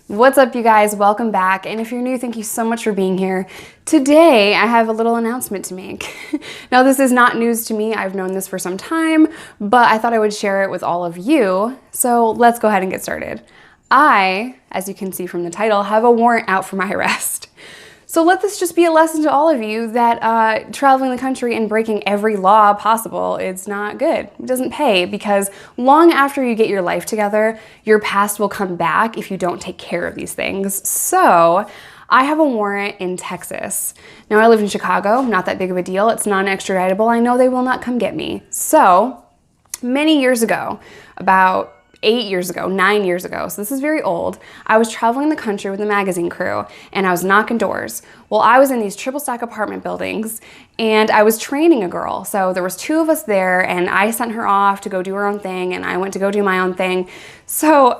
What's up, you guys? Welcome back. And if you're new, thank you so much for being here. Today, I have a little announcement to make. Now, this is not news to me. I've known this for some time, but I thought I would share it with all of you. So let's go ahead and get started. I, as you can see from the title, have a warrant out for my arrest. So let this just be a lesson to all of you that traveling the country and breaking every law possible, it's not good. It doesn't pay, because long after you get your life together, your past will come back if you don't take care of these things. So I have a warrant in Texas. Now, I live in Chicago, not that big of a deal. It's non-extraditable. I know they will not come get me. So many years ago, about 9 years ago, so this is very old, I was traveling the country with a magazine crew and I was knocking doors. Well, I was in these triple stack apartment buildings and I was training a girl. So there was 2 of us there and I sent her off to go do her own thing and I went to go do my own thing. So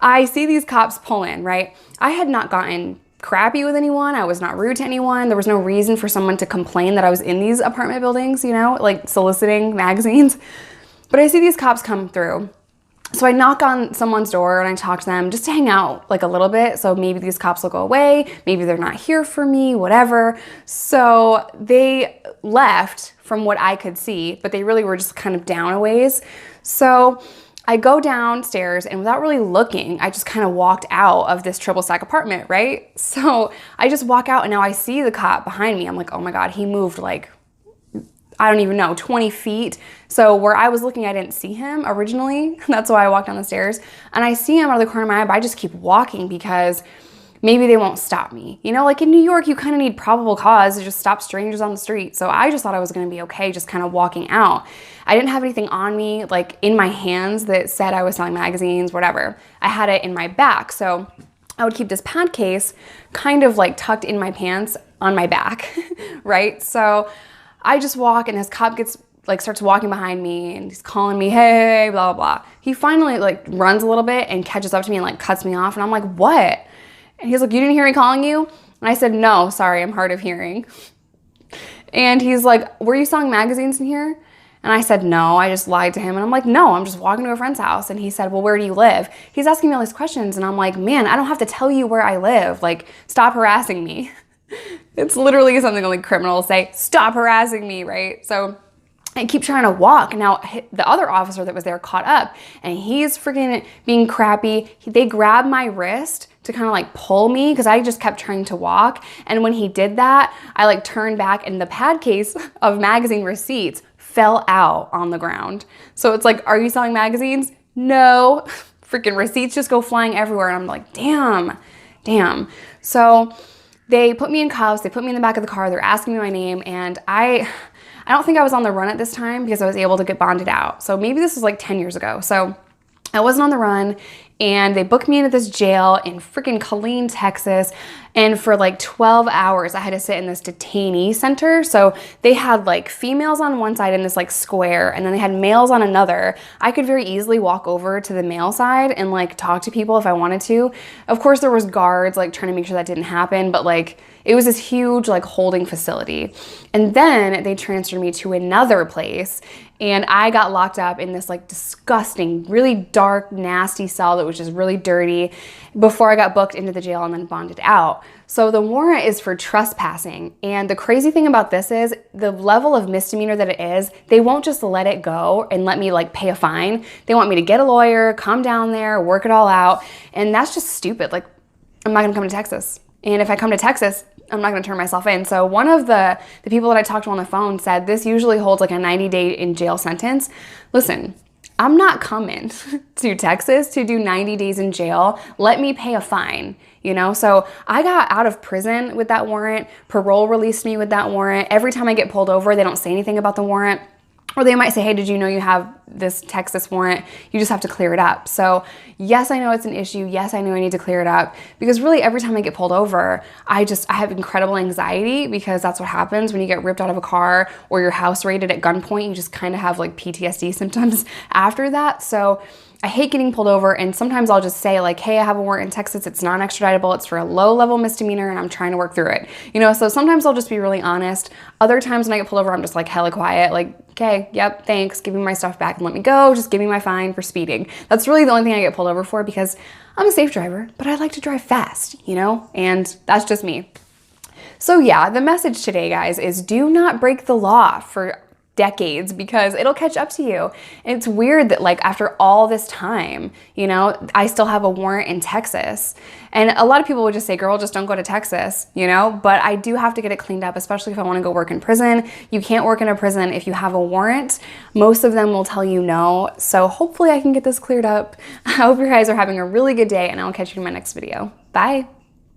I see these cops pull in, right? I had not gotten crappy with anyone. I was not rude to anyone. There was no reason for someone to complain that I was in these apartment buildings, you know, like soliciting magazines. But I see these cops come through. So I knock on someone's door and I talk to them just to hang out like a little bit. So maybe these cops will go away. Maybe they're not here for me, whatever. So they left from what I could see, but they really were just kind of down a ways. So I go downstairs and without really looking, I just kind of walked out of this triple stack apartment, right? So I just walk out and now I see the cop behind me. I'm like, oh my God, he moved like, I don't even know, 20 feet. So where I was looking, I didn't see him originally. That's why I walked down the stairs. And I see him out of the corner of my eye, but I just keep walking because maybe they won't stop me. You know, like in New York, you kind of need probable cause to just stop strangers on the street. So I just thought I was gonna be okay just kind of walking out. I didn't have anything on me, like in my hands that said I was selling magazines, whatever. I had it in my back. So I would keep this pad case kind of like tucked in my pants on my back, right? So I just walk and this cop starts walking behind me and he's calling me, hey, blah, blah, blah. He finally like runs a little bit and catches up to me and like cuts me off. And I'm like, what? And he's like, you didn't hear me calling you? And I said, no, sorry, I'm hard of hearing. And he's like, were you selling magazines in here? And I said, no, I just lied to him. And I'm like, no, I'm just walking to a friend's house. And he said, well, where do you live? He's asking me all these questions. And I'm like, man, I don't have to tell you where I live. Like, stop harassing me. It's literally something only criminals say, stop harassing me, right? So I keep trying to walk. Now, the other officer that was there caught up and he's freaking being crappy. They grabbed my wrist to kind of like pull me because I just kept trying to walk. And when he did that, I like turned back and the pad case of magazine receipts fell out on the ground. So it's like, are you selling magazines? No. Freaking receipts just go flying everywhere. And I'm like, damn. So they put me in cuffs, they put me in the back of the car, they're asking me my name, and I don't think I was on the run at this time because I was able to get bonded out. So maybe this was like 10 years ago. So I wasn't on the run, and they booked me into this jail in freaking Killeen, Texas. And for like 12 hours, I had to sit in this detainee center. So they had like females on one side in this like square, and then they had males on another. I could very easily walk over to the male side and like talk to people if I wanted to. Of course, there was guards like trying to make sure that didn't happen, but like it was this huge like holding facility. And then they transferred me to another place and I got locked up in this like disgusting, really dark, nasty cell that was just really dirty before I got booked into the jail and then bonded out. So the warrant is for trespassing. And the crazy thing about this is the level of misdemeanor that it is, they won't just let it go and let me like pay a fine. They want me to get a lawyer, come down there, work it all out. And that's just stupid. Like, I'm not gonna come to Texas. And if I come to Texas, I'm not gonna turn myself in. So one of the people that I talked to on the phone said this usually holds like a 90-day in jail sentence. Listen, I'm not coming to Texas to do 90 days in jail. Let me pay a fine, you know? So I got out of prison with that warrant. Parole released me with that warrant. Every time I get pulled over, they don't say anything about the warrant. Or they might say, hey, did you know you have this Texas warrant? You just have to clear it up. So yes, I know it's an issue. Yes, I know I need to clear it up because really every time I get pulled over, I have incredible anxiety because that's what happens when you get ripped out of a car or your house raided at gunpoint. You just kind of have like PTSD symptoms after that. So I hate getting pulled over, and sometimes I'll just say like, hey, I have a warrant in Texas, it's non-extraditable, it's for a low-level misdemeanor, and I'm trying to work through it. You know, so sometimes I'll just be really honest. Other times when I get pulled over, I'm just like hella quiet, like Okay, yep, thanks. Give me my stuff back and let me go. Just give me my fine for speeding. That's really the only thing I get pulled over for, because I'm a safe driver, but I like to drive fast, you know? And that's just me. So yeah, the message today, guys, is do not break the law for decades, because it'll catch up to you. And it's weird that, like, after all this time, you know, I still have a warrant in Texas. And a lot of people would just say, girl, just don't go to Texas, you know, but I do have to get it cleaned up, especially if I want to go work in prison. You can't work in a prison if you have a warrant. Most of them will tell you no. So hopefully I can get this cleared up. I hope you guys are having a really good day, and I'll catch you in my next video. Bye.